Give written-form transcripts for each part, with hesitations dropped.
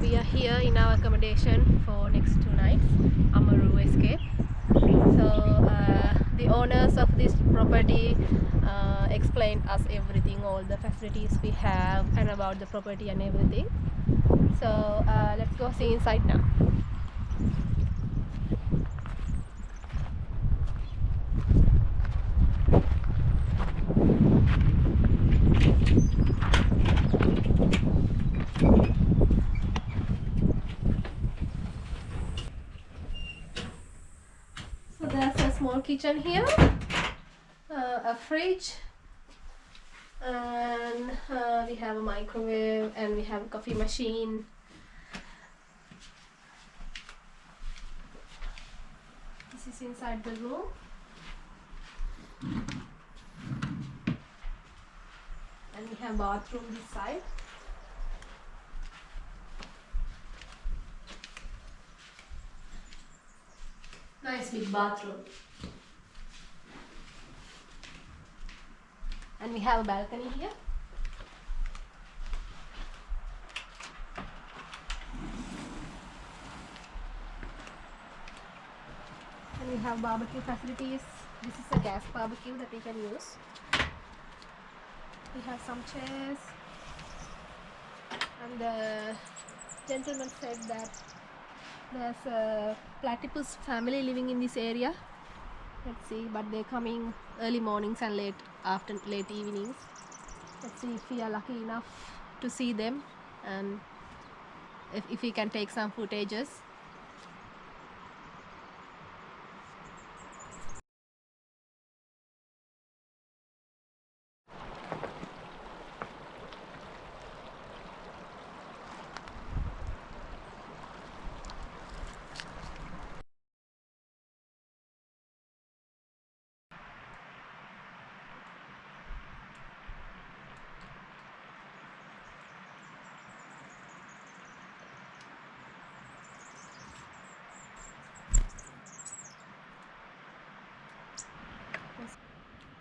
we are here in our accommodation for next 2 nights, Amaroo Escape. So the owners of this property explained us everything, all the facilities we have and about the property and everything. So let's go see inside now. So there's a small kitchen here, a fridge, and we have a microwave, and we have a coffee machine. This is inside the room. And we have bathroom this side. Nice big bathroom. And we have a balcony here. And we have barbecue facilities. This is a gas barbecue that we can use. We have some chairs. And the gentleman said that there's a Platypus family living in this area. Let's see, but they're coming early mornings and late evenings. Let's see if we are lucky enough to see them, and if we can take some footages.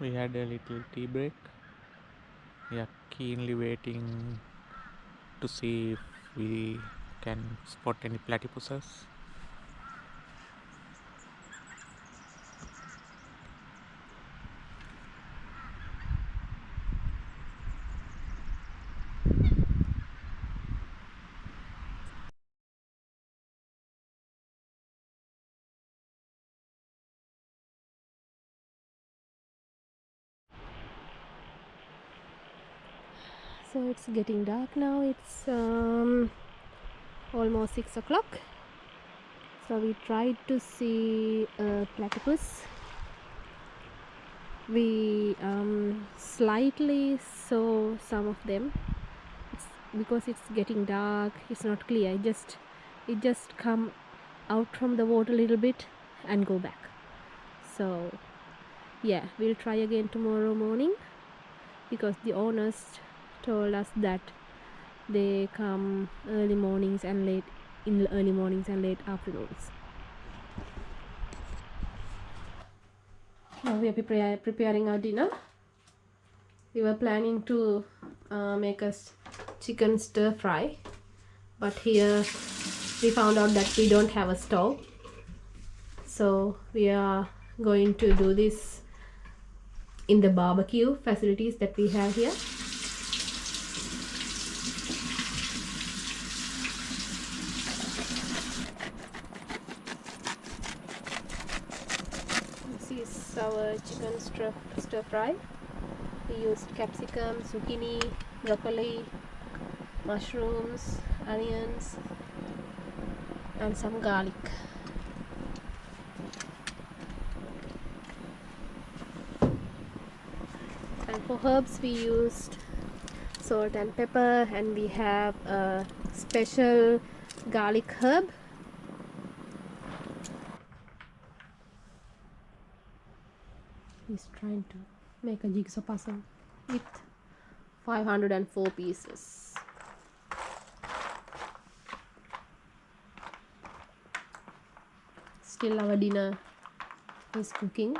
We had a little tea break. We are keenly waiting to see if we can spot any platypuses. So it's getting dark now. It's almost 6 o'clock. So we tried to see a platypus. We slightly saw some of them. Because it's getting dark, it's not clear. It just come out from the water a little bit and go back. So yeah, we'll try again tomorrow morning, because the owners told us that they come early mornings and late afternoons. Now we are preparing our dinner. We were planning to make us chicken stir fry, but here we found out that we don't have a stove, so we are going to do this in the barbecue facilities that we have here. This is our chicken stir fry. We used capsicum, zucchini, broccoli, mushrooms, onions, and some garlic. And for herbs we used salt and pepper, and we have a special garlic herb. He's trying to make a jigsaw puzzle with 504 pieces. Still our dinner is cooking.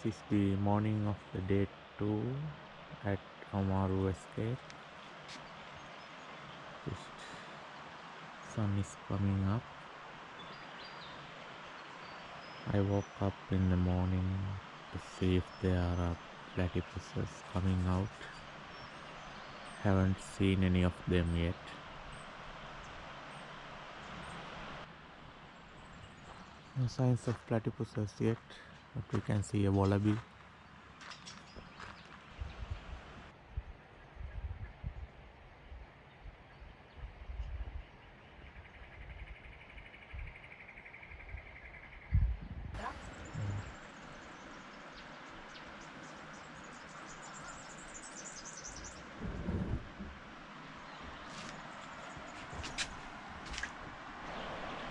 This is the morning of the day 2 at Amaroo Escape. Just sun is coming up. I woke up in the morning to see if there are platypuses coming out. Haven't seen any of them yet. No signs of platypuses yet, but we can see a wallaby.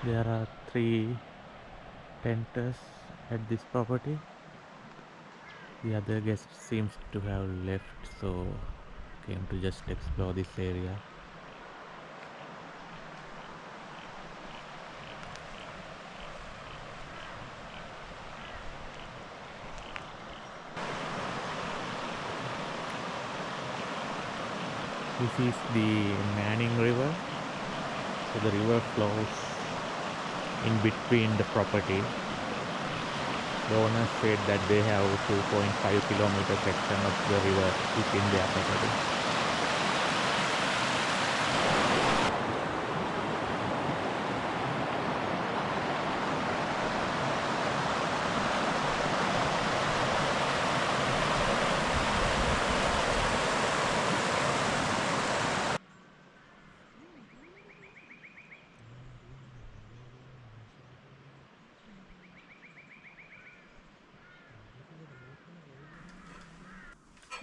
There are 3 tenters at this property. The other guest seems to have left, so came to just explore this area. This is the Manning River. So the river flows in between the property. The owners said that they have 2.5 kilometer section of the river within their property.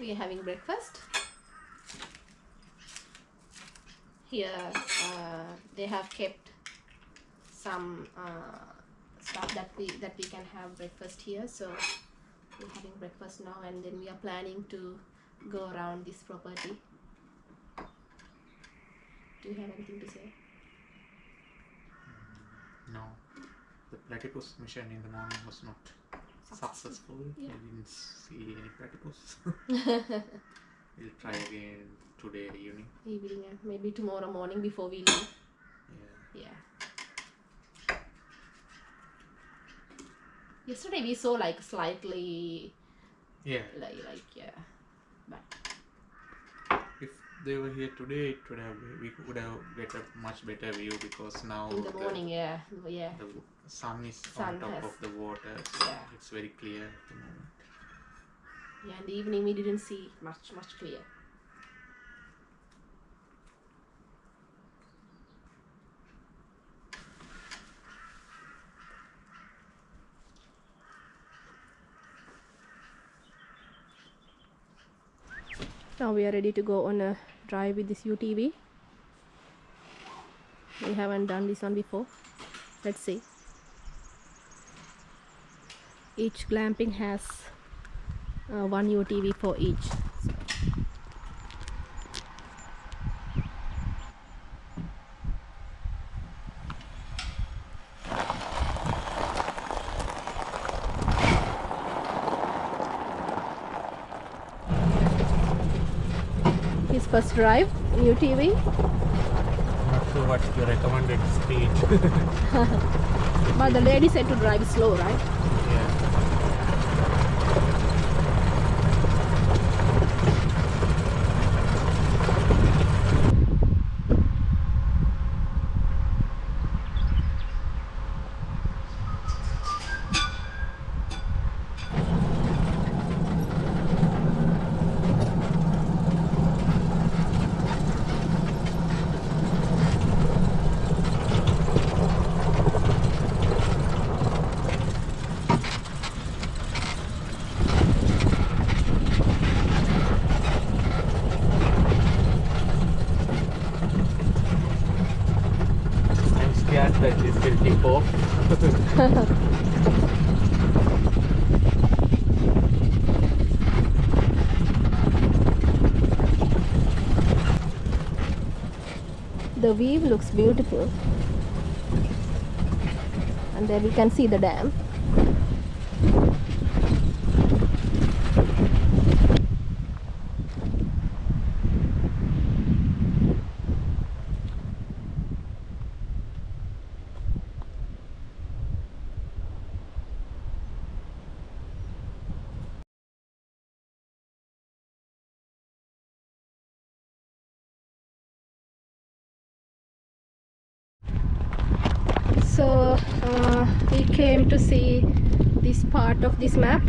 We are having breakfast. Here they have kept some stuff that we can have breakfast here. So we're having breakfast now, and then we are planning to go around this property. Do you have anything to say? No, the platypus mission in the morning was not successful. Yeah. I didn't see any platypus. We'll try again today evening. And maybe tomorrow morning before we leave. Yeah. Yesterday we saw like slightly. Yeah. Like yeah. But if they were here today, we would have get a much better view, because now in the morning, the sun is on top of the water, so it's very clear at the moment. Yeah, in the evening we didn't see much clear. Now we are ready to go on a drive with this UTV. We haven't done this one before. Let's see. Each glamping has one UTV for each. So. His first drive in UTV. Not sure what's the recommended speed. But the lady said to drive slow, right? Yeah. That is will tip off. The view looks beautiful, and there we can see the dam. we came to see this part of this map.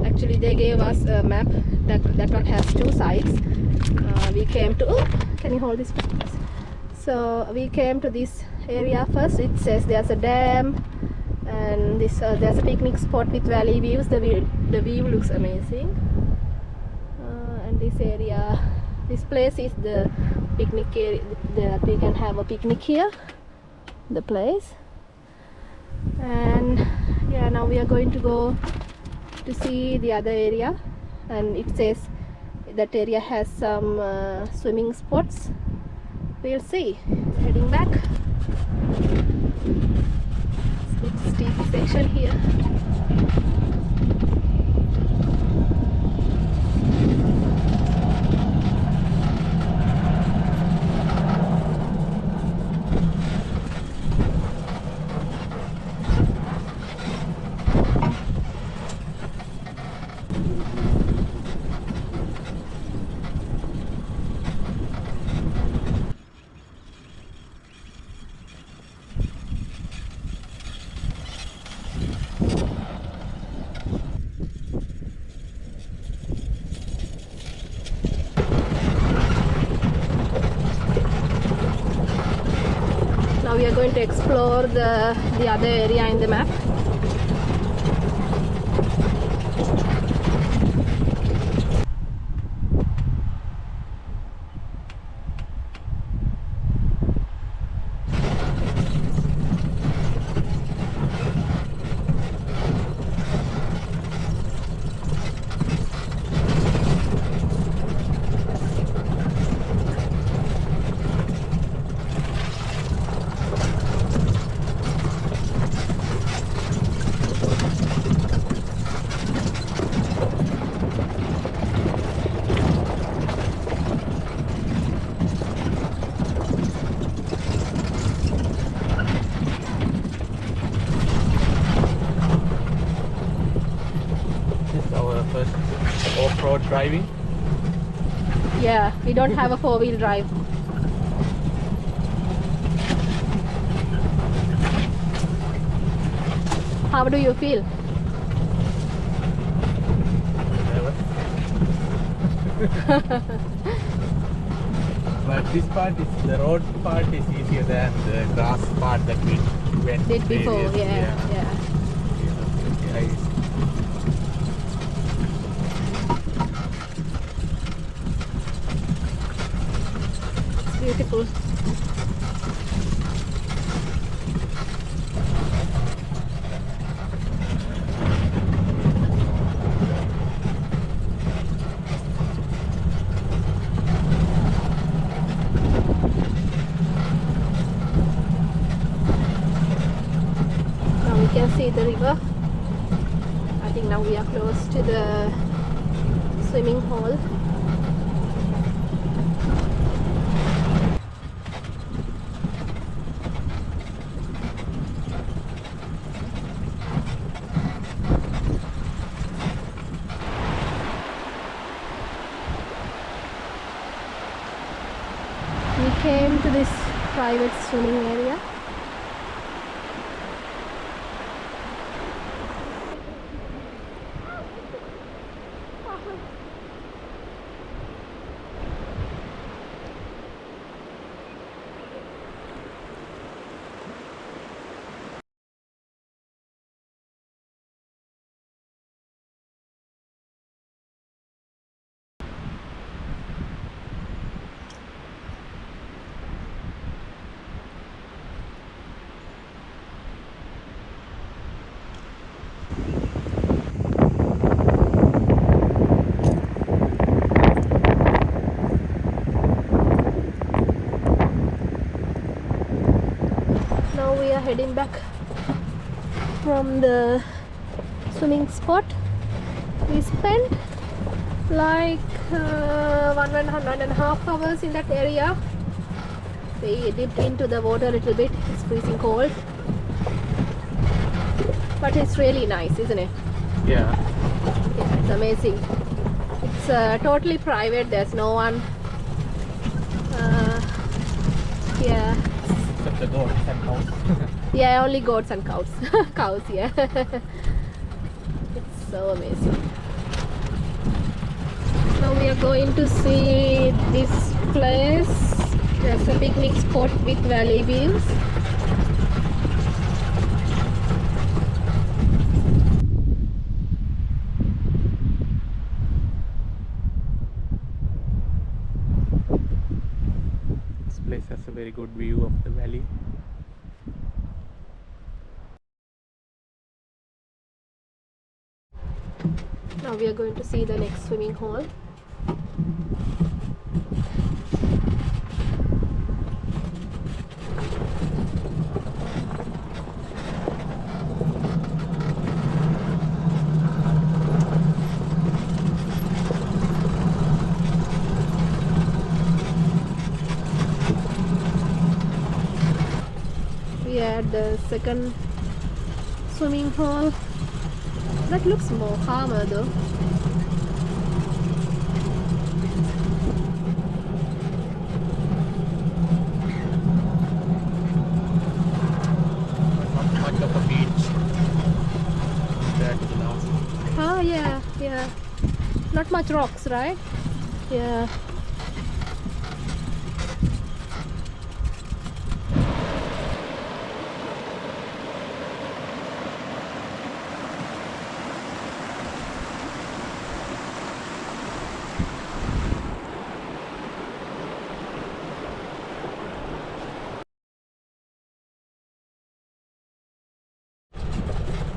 Actually, they gave us a map that one has two sides. We came to, oh, can you hold this please? So we came to this area first. It says there's a dam and this there's a picnic spot with valley views. The view looks amazing. And this area, this place is the picnic area that we can have a picnic here, the place. And yeah, now we are going to go to see the other area, and it says that area has some swimming spots. We'll see. Heading back. It's a steep section here. Now we are going to explore the other area in the map. Off-road driving. Yeah, we don't have a four-wheel drive. How do you feel? But this part is, the road part is easier than the grass part that we went Did before, previous. yeah. Yeah, It's beautiful. Now we can see the river. I think now we are close to the swimming hole. We came to this private swimming area. Now we are heading back from the swimming spot. We spent like 1.5 hours in that area. We dipped into the water a little bit. It's freezing cold, but it's really nice, isn't it? Yeah. Yeah, it's amazing. It's totally private. There's no one here. Except the door and house. Yeah, only goats and cows. Cows, yeah. It's so amazing. Now we are going to see this place. There's a picnic spot with valley views. This place has a very good view of the valley. Now we are going to see the next swimming hole. We are at the second swimming hole. That looks more calmer though. Not much of a beach compared to the last one. Oh yeah, yeah. Not much rocks, right? Yeah.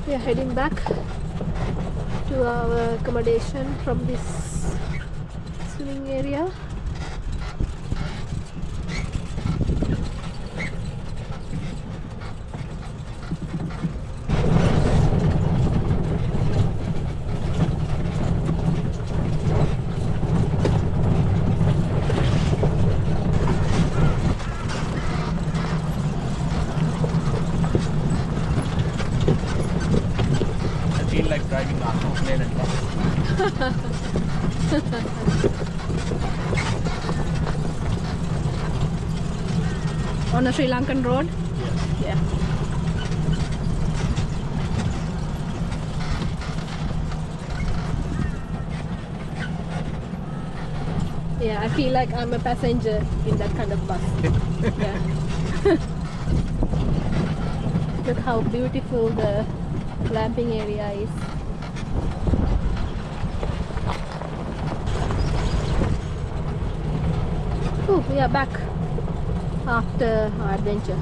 We are heading back to our accommodation from this swimming area. I feel like driving a plane and bus. On a Sri Lankan road. Yes. Yeah. Yeah, I feel like I'm a passenger in that kind of bus. Yeah. Look how beautiful the glamping area is. Oh, we are back after our adventure.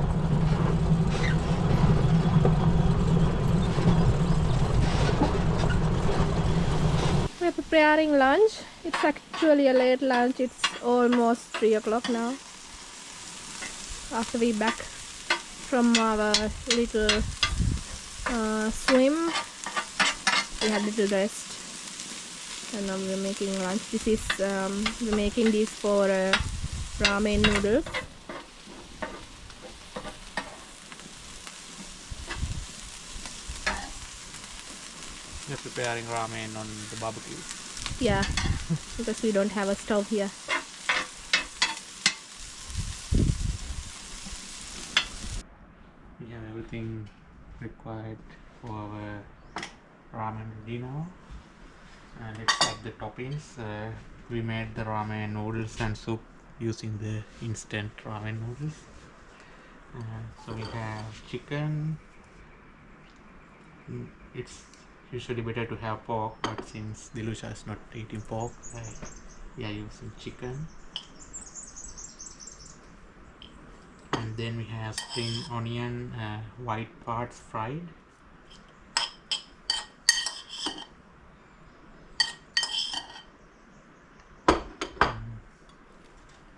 We're preparing lunch. It's actually a late lunch. It's almost 3 o'clock now. After we back from our little swim, we had a little rest. And now we're making lunch. This is we're making this for ramen noodles. We're preparing ramen on the barbecue. Yeah, because we don't have a stove here. We have everything required for our ramen ready now. And let's add the toppings. We made the ramen noodles and soup using the instant ramen noodles. So we have chicken. It's usually better to have pork, but since Dilusha is not eating pork, we are using chicken. And then we have spring onion, white parts fried.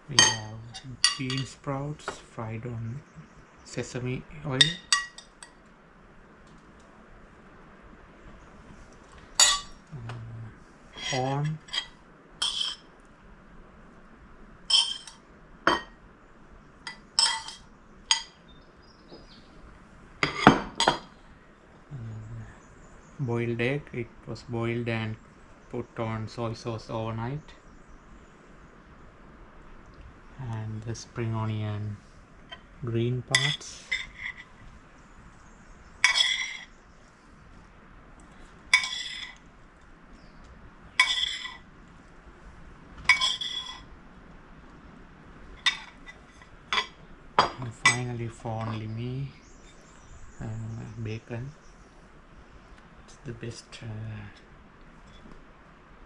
We have bean sprouts fried on sesame oil. Corn. Boiled egg. It was boiled and put on soy sauce overnight. And the spring onion green parts. only for only me. Bacon. It's the best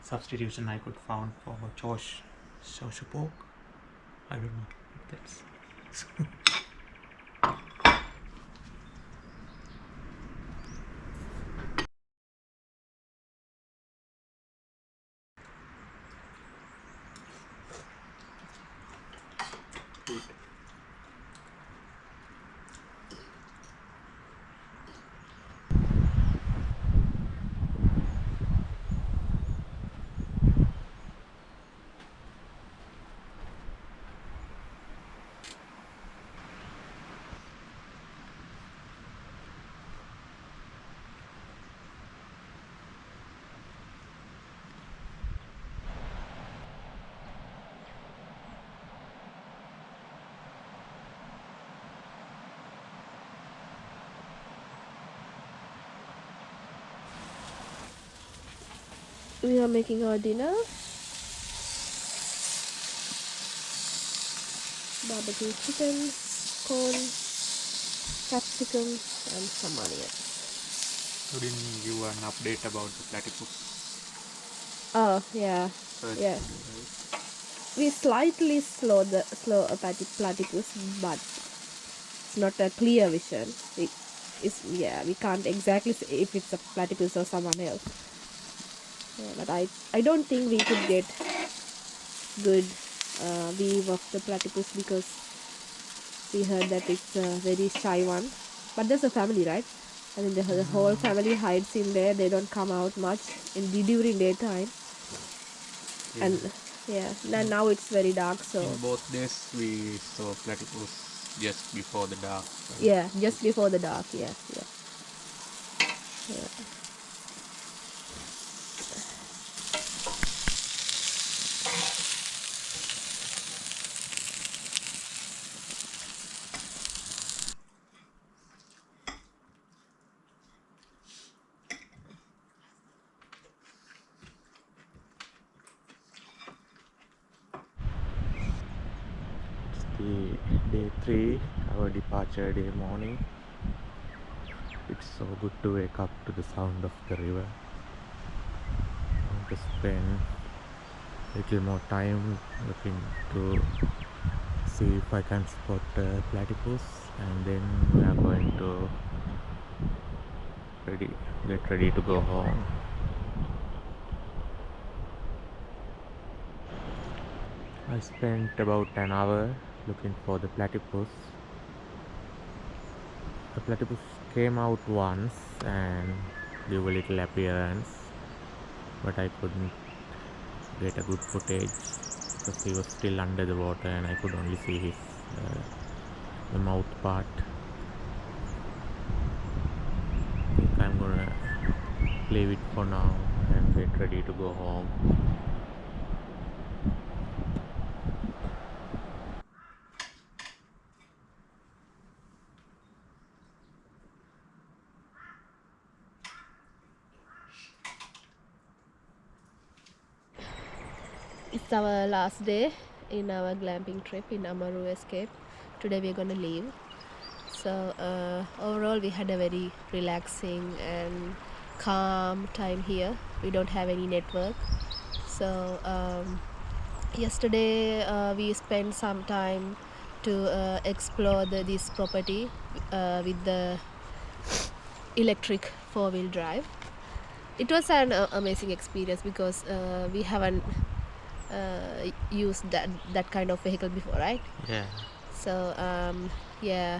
substitution I could found for chosh pork. I don't know if that's good. We are making our dinner. Barbecue chicken, corn, capsicum, and some onions. You didn't give an update about the platypus. Oh yeah, yeah. We slightly slow a platypus, but it's not a clear vision. We can't exactly say if it's a platypus or someone else. Yeah, but I don't think we could get good view of the platypus because we heard that it's a very shy one. But there's a family, right? I mean, the whole family hides in there. They don't come out much during daytime. Yeah. And yeah, now it's very dark. So in both days we saw platypus just before the dark. Yeah, just before the dark. Yeah. It's the day 3, our departure day morning. It's so good to wake up to the sound of the river. I want to spend a little more time looking to see if I can spot platypus, and then we are going to get ready to go home. I spent about an hour looking for the platypus. The platypus came out once and gave a little appearance, but I couldn't get a good footage because he was still under the water and I could only see his the mouth part. I think I'm gonna leave it for now and get ready to go home. It's our last day in our glamping trip in Amaroo Escape. Today we're gonna leave. So overall we had a very relaxing and calm time here. We don't have any network. So yesterday we spent some time to explore this property with the electric 4-wheel drive. It was an amazing experience because we haven't used that kind of vehicle before, right? Yeah. So yeah,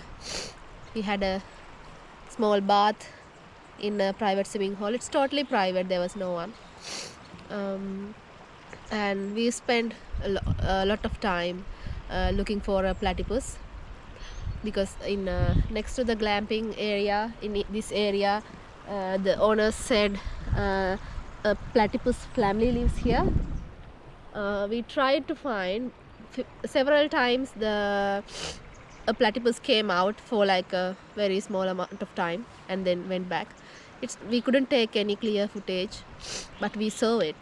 we had a small bath in a private swimming hall. It's totally private, there was no one. And we spent a lot of time looking for a platypus because in next to the glamping area, in this area, the owner said a platypus family lives here. We tried to find several times. A platypus came out for like a very small amount of time and then went back. We couldn't take any clear footage, but we saw it.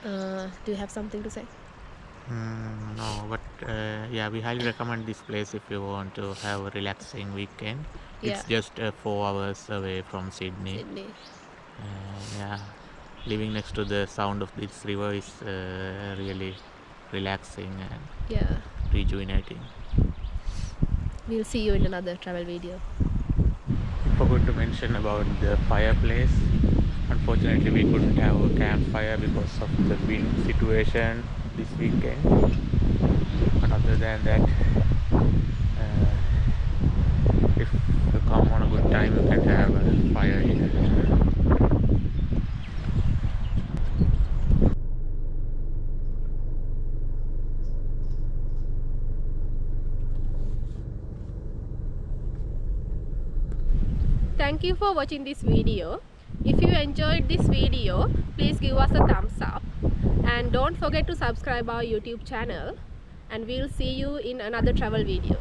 Do you have something to say? No, but yeah, we highly recommend this place if you want to have a relaxing weekend. Yeah, It's just 4 hours away from Sydney. Sydney. Yeah, living next to the sound of this river is really relaxing and Yeah, rejuvenating. we'll see you in another travel video. Forgot to mention about the fireplace. Unfortunately, we couldn't have a campfire because of the wind situation this weekend. But other than that, if you come on a good time, you can have a fire here. Thank you for watching this video. If you enjoyed this video, please give us a thumbs up and don't forget to subscribe our YouTube channel, and we'll see you in another travel video.